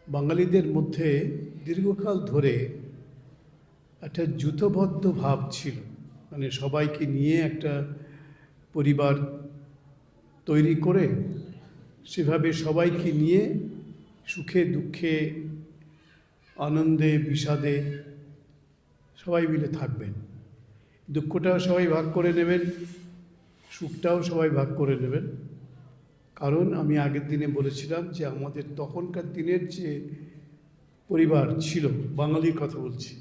বাঙালিদের মধ্যে দীর্ঘকাল ধরে একটা জূথবদ্ধ ভাব ছিল, মানে সবাইকে নিয়ে একটা পরিবার তৈরি করে সেভাবে সবাইকে নিয়ে সুখে দুঃখে আনন্দে বিষাদে সবাই মিলে থাকবেন। দুঃখটাও সবাই ভাগ করে নেবেন, সুখটাও সবাই ভাগ করে নেবেন। কারণ আমি আগের দিনে বলেছিলাম যে আমাদের তখনকার দিনের যে পরিবার ছিল, বাঙালির কথা বলছি,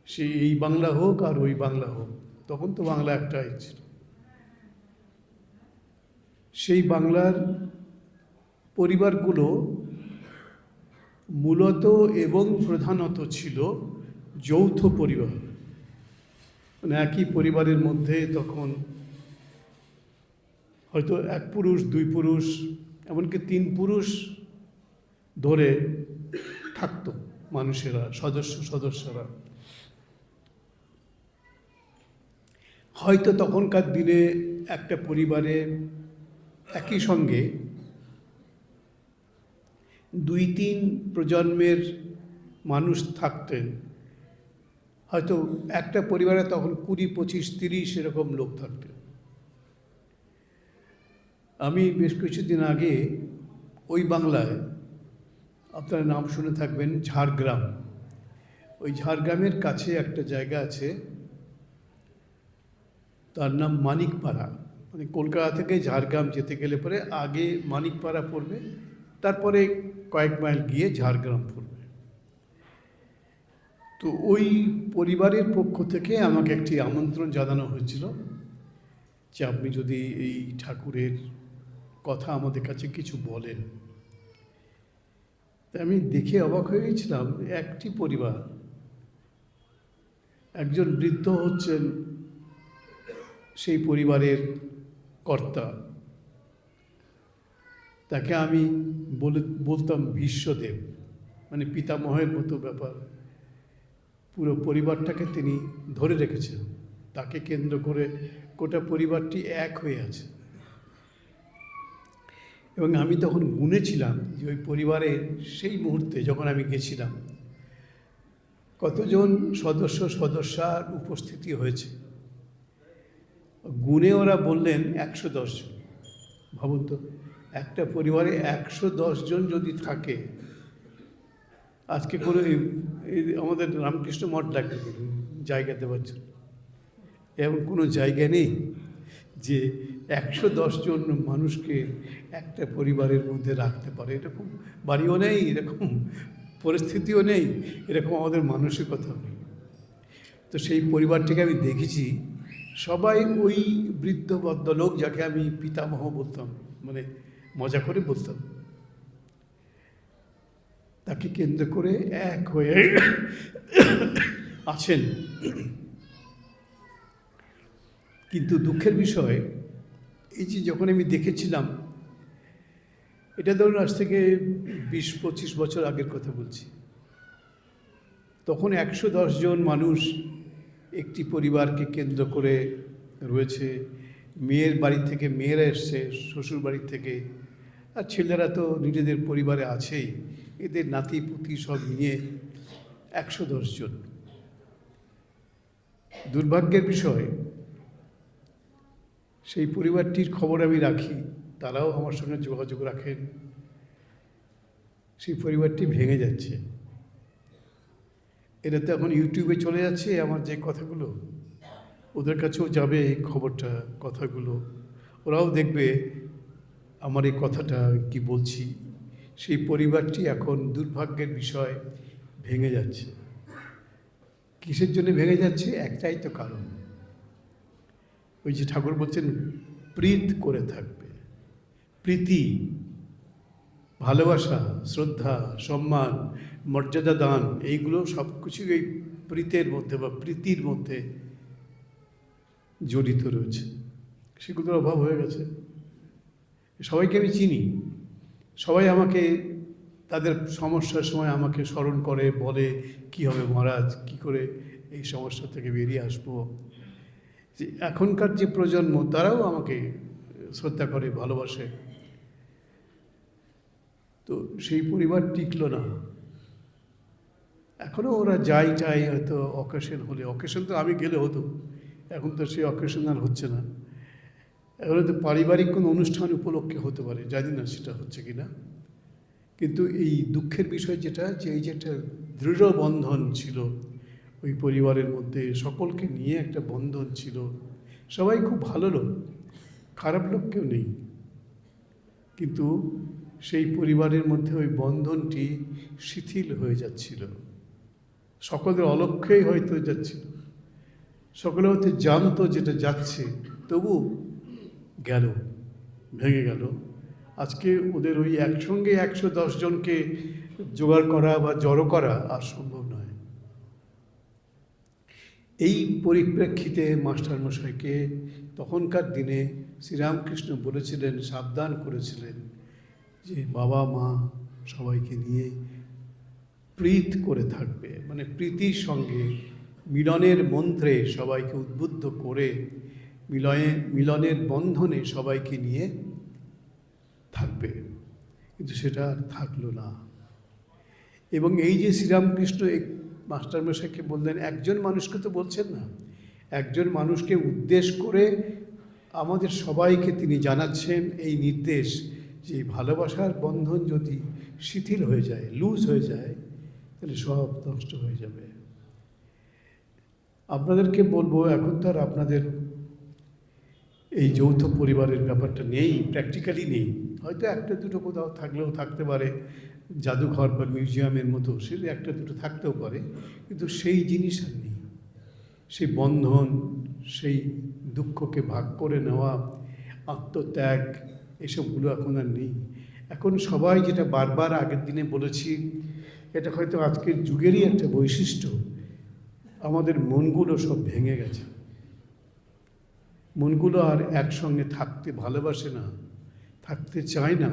সে এই বাংলা হোক আর ওই বাংলা হোক, তখন তো বাংলা একটাই ছিল। সেই বাংলার পরিবারগুলো মূলত এবং প্রধানত ছিল যৌথ পরিবার। মানে একই পরিবারের মধ্যে তখন হয়তো এক পুরুষ, দুই পুরুষ, এমনকি তিন পুরুষ ধরে থাকতো মানুষেরা, সদস্যরা। হয়তো তখনকার দিনে একটা পরিবারে একই সঙ্গে দুই তিন প্রজন্মের মানুষ থাকতেন। হয়তো একটা পরিবারে তখন 20, 25, 30 এরকম লোক থাকতেন। আমি বেশ কিছুদিন আগে ওই বাংলায়, আপনারা নাম শুনে থাকবেন, ঝাড়গ্রাম, ওই ঝাড়গ্রামের কাছে একটা জায়গা আছে, তার নাম মানিকপাড়া। মানে কলকাতা থেকে ঝাড়গ্রাম যেতে গেলে পরে আগে মানিকপাড়া পড়বে, তারপরে কয়েক মাইল গিয়ে ঝাড়গ্রাম পড়বে। তো ওই পরিবারের পক্ষ থেকে আমাকে একটি আমন্ত্রণ জানানো হয়েছিল যে আপনি যদি এই ঠাকুরের কথা আমাদের কাছে কিছু বলেন। তা আমি দেখে অবাক হয়ে গেছিলাম। একটি পরিবার, একজন বৃদ্ধ হচ্ছেন সেই পরিবারের কর্তা, তাকে আমি বলতাম বিশ্বদেব, মানে পিতামহের মতো ব্যাপার। পুরো পরিবারটাকে তিনি ধরে রেখেছেন, তাকে কেন্দ্র করে গোটা পরিবারটি এক হয়ে আছে। এবং আমি তখন গুনেছিলাম যে ওই পরিবারের সেই মুহূর্তে যখন আমি গেছিলাম কতজন সদস্যার উপস্থিতি হয়েছে। গুনে ওরা বললেন 110 জন। ভাবুন তো, একটা পরিবারে 110 জন যদি থাকে, আজকে কোনো আমাদের রামকৃষ্ণ মঠ লাগবে জায়গা দেওয়ার জন্য, এমন কোনো জায়গা নেই যে 110 জন মানুষকে একটা পরিবারের মধ্যে রাখতে পারে। এরকম বাড়িও নেই, এরকম পরিস্থিতিও নেই, এরকম আমাদের মানসিকতাও নেই। তো সেই পরিবারটিকে আমি দেখেছি, সবাই ওই বৃদ্ধ ভদ্রলোক, যাকে আমি পিতামহ বলতাম, মানে মজা করে বলতাম, তাকে কেন্দ্র করে এক হয়ে আছেন। কিন্তু দুঃখের বিষয় এই যে যখন আমি দেখেছিলাম, এটা ধরুন আজ থেকে 20-25 বছর আগের কথা বলছি, তখন 110 জন মানুষ একটি পরিবারকে কেন্দ্র করে রয়েছে। মেয়ের বাড়ি থেকে মেয়েরা এসছে, শ্বশুর বাড়ির থেকে, আর ছেলেরা তো নিজেদের পরিবারে আছেই, এদের নাতি পুতি সব নিয়ে 110 জন। দুর্ভাগ্যের বিষয়, সেই পরিবারটির খবর আমি রাখি, তারাও আমার সঙ্গে যোগাযোগ রাখেন। সেই পরিবারটি ভেঙে যাচ্ছে। এটা তো এখন ইউটিউবে চলে যাচ্ছে, আমার যে কথাগুলো, ওদের কাছেও যাবে এই খবরটা, কথাগুলো, ওরাও দেখবে আমার এই কথাটা কি বলছি। সেই পরিবারটি এখন দুর্ভাগ্যের বিষয় ভেঙে যাচ্ছে। কিসের জন্য ভেঙে যাচ্ছে? একটাই তো কারণ, ওই যে ঠাকুর বলছেন প্রীত করে থাকবে। প্রীতি, ভালোবাসা, শ্রদ্ধা, সম্মান, মর্যাদা দান, এইগুলো সব কিছু এই প্রীতের মধ্যে বা প্রীতির মধ্যে জড়িত রয়েছে। সেগুলোর অভাব হয়ে গেছে। সবাইকে আমি চিনি, সবাই আমাকে তাদের সমস্যার সময় আমাকে স্মরণ করে, বলে কি হবে মহারাজ, কি করে এই সমস্যা থেকে বেরিয়ে আসবো। যে এখনকার যে প্রজন্ম, তারাও আমাকে শ্রদ্ধা করে, ভালোবাসে। তো সেই পরিবার টিকলো না। এখনও ওরা যাই চাই, হয়তো অকেশন হলে, অকেশন তো আমি গেলে হতো, এখন তো সেই অকেশন আর হচ্ছে না। এখন হয়তো পারিবারিক কোনো অনুষ্ঠান উপলক্ষে হতে পারে, জানি না সেটা হচ্ছে কি না। কিন্তু এই দুঃখের বিষয় যেটা, যে এই যে একটা দৃঢ় বন্ধন ছিল ওই পরিবারের মধ্যে, সকলকে নিয়ে একটা বন্ধন ছিল, সবাই খুব ভালো লোক, খারাপ লোক কেউ নেই, কিন্তু সেই পরিবারের মধ্যে ওই বন্ধনটি শিথিল হয়ে যাচ্ছিল। সকলের অলক্ষ্যেই হয়তো যাচ্ছিল, সকলে হয়তো জানতো যেটা যাচ্ছে, তবু গেল, ভেঙে গেল। আজকে ওদের ওই একসঙ্গে 110 জনকে জোগাড় করা বা জড়ো করা আর সম্ভব নয়। এই পরিপ্রেক্ষিতে মাস্টারমশাইকে তখনকার দিনে শ্রীরামকৃষ্ণ বলেছিলেন, সাবধান করেছিলেন যে বাবা মা সবাইকে নিয়ে প্রীত করে থাকবে, মানে প্রীতির সঙ্গে মিলনের মন্ত্রে সবাইকে উদ্বুদ্ধ করে মিলনের বন্ধনে সবাইকে নিয়ে থাকবে। কিন্তু সেটা আর থাকলো না। এবং এই যে শ্রীরামকৃষ্ণ মাস্টারমশাইকে বললেন, একজন মানুষকে তো বলছেন না, একজন মানুষকে উদ্দেশ করে আমাদের সবাইকে তিনি জানাচ্ছেন এই নির্দেশ যে ভালোবাসার বন্ধন যদি শিথিল হয়ে যায়, লুজ হয়ে যায়, তাহলে সব নষ্ট হয়ে যাবে। আপনাদেরকে বলবো, এখন তো আর আপনাদের এই যৌথ পরিবারের ব্যাপারটা নেই, প্র্যাকটিক্যালি নেই, হয়তো একটা দুটো কোথাও থাকলেও থাকতে পারে, জাদুঘর বা মিউজিয়ামের মতো সে একটা দুটো থাকতেও পারে, কিন্তু সেই জিনিস আর নেই। সেই বন্ধন, সেই দুঃখকে ভাগ করে নেওয়া, আত্মত্যাগ, এসবগুলো এখন আর নেই। এখন সবাই, যেটা বারবার আগের দিনে বলেছি, এটা হয়তো আজকের যুগেরই একটা বৈশিষ্ট্য, আমাদের মনগুলো সব ভেঙে গেছে। মনগুলো আর একসঙ্গে থাকতে ভালোবাসে না, থাকতে চায় না।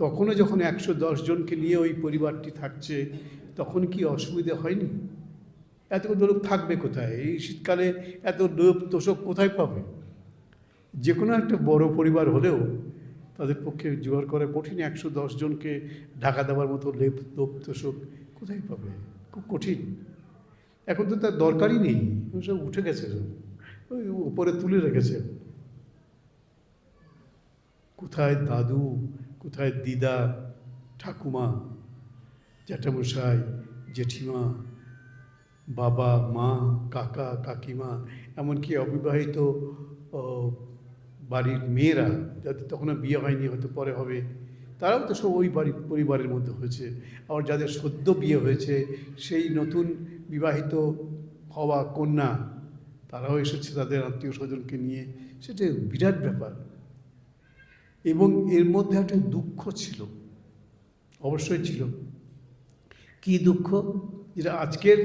তখনও যখন 110 জনকে নিয়ে ওই পরিবারটি থাকছে, তখন কি অসুবিধা হয়নি? এতগুলো লোক থাকবে কোথায়? এই শীতকালে এত লোক তোষক কোথায় পাবে? যে কোনো একটা বড় পরিবার হলেও তাদের পক্ষে জোগাড় করা কঠিন। 110 জনকে ঢাকা দেওয়ার মতো লোক তোষক কোথায় পাবে? খুব কঠিন। এখন তো তার দরকারই নেই, সব উঠে গেছে, ওই উপরে তুলে রেখেছে। কোথায় দাদু, কোথায় দিদা, ঠাকুমা, জ্যাঠামশাই, জেঠিমা, বাবা মা, কাকা কাকিমা, এমনকি অবিবাহিত বাড়ির মেয়েরা, যাদের তখনও বিয়ে হয়নি, হয়তো পরে হবে, তারাও তো সব ওই পরিবারের মধ্যে হয়েছে। আবার যাদের সদ্য বিয়ে হয়েছে, সেই নতুন বিবাহিত হওয়া কন্যা, তারাও এসেছে তাদের আত্মীয় স্বজনকে নিয়ে। সেটা বিরাট ব্যাপার। এবং এর মধ্যে একটা দুঃখ ছিল, অবশ্যই ছিল। কি দুঃখ? যেটা আজকের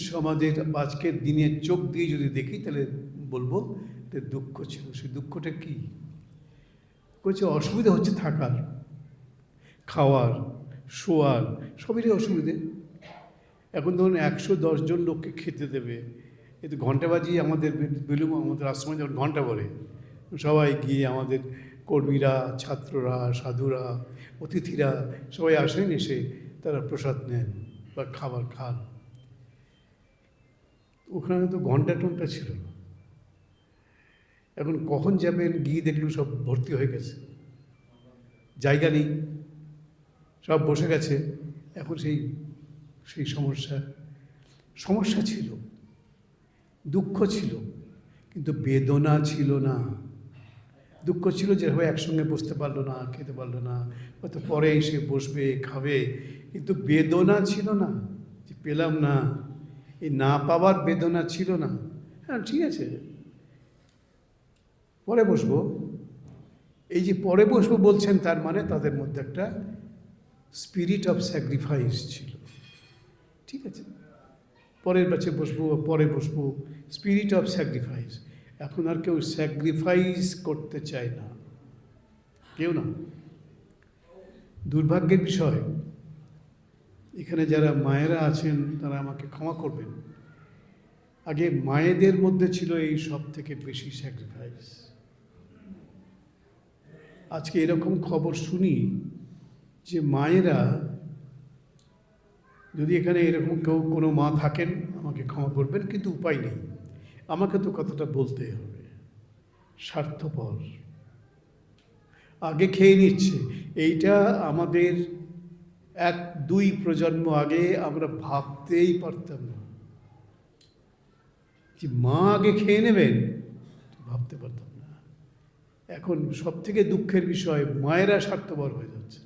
সমাজের, আজকের দিনের চোখ দিয়ে যদি দেখি, তাহলে বলবো যে দুঃখ ছিল। সেই দুঃখটা কি? বলছে অসুবিধা হচ্ছে থাকার, খাওয়ার, শোয়ার, সবেরই অসুবিধে। এখন ধরুন 110 জন লোককে খেতে দেবে, এতে ঘণ্টা বাজিয়ে আমাদের বেলুম, আমাদের আশ্রমে যখন ঘণ্টা পড়ে, সবাই গিয়ে আমাদের কর্মীরা, ছাত্ররা, সাধুরা, অতিথিরা সবাই আসেন, এসে তারা প্রসাদ নেন বা খাবার খান। ওখানে তো ঘণ্টা টন্টা ছিল না। এখন কখন যাবেন, গিয়ে দেখলুম সব ভর্তি হয়ে গেছে, জায়গা নেই, সব বসে গেছে। এখন সেই সমস্যা ছিল, দুঃখ ছিল, কিন্তু বেদনা ছিল না। দুঃখ ছিল যে হয় একসঙ্গে বসতে পারলো না, খেতে পারলো না, হয়তো পরে এসে বসবে, খাবে, কিন্তু বেদনা ছিল না যে পেলাম না। এই না পাওয়ার বেদনা ছিল না। হ্যাঁ ঠিক আছে, পরে বসবো। এই যে পরে বসবো বলছেন, তার মানে তাদের মধ্যে একটা স্পিরিট অফ স্যাক্রিফাইস ছিল। ঠিক আছে, পরের ব্যাচে বসবো, পরে বসবো, স্পিরিট অফ স্যাক্রিফাইস। এখন আর কেউ স্যাক্রিফাইস করতে চায় না, কেউ না। দুর্ভাগ্যের বিষয়, এখানে যারা মায়েরা আছেন তারা আমাকে ক্ষমা করবেন, আগে মায়েদের মধ্যে ছিল এই সব থেকে বেশি স্যাক্রিফাইস। আজকে এরকম খবর শুনি যে মায়েরা, যদি এখানে এরকম কেউ কোনো মা থাকেন আমাকে ক্ষমা করবেন, কিন্তু উপায় নেই, আমাকে তো কথাটা বলতেই হবে, স্বার্থপর, আগে খেয়ে নিচ্ছে। এইটা আমাদের 1-2 প্রজন্ম আগে আমরা ভাবতেই পারতাম না যে মা আগে খেয়ে নেবেন, ভাবতে পারতাম না। এখন সব থেকে দুঃখের বিষয়, মায়েরা স্বার্থপর হয়ে যাচ্ছে,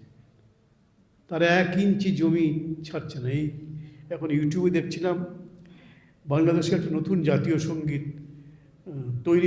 তারা 1 ইঞ্চি জমি ছাড়ছে না। এই এখন ইউটিউবে দেখছিলাম বাংলাদেশে একটা নতুন জাতীয় সঙ্গীত তৈরি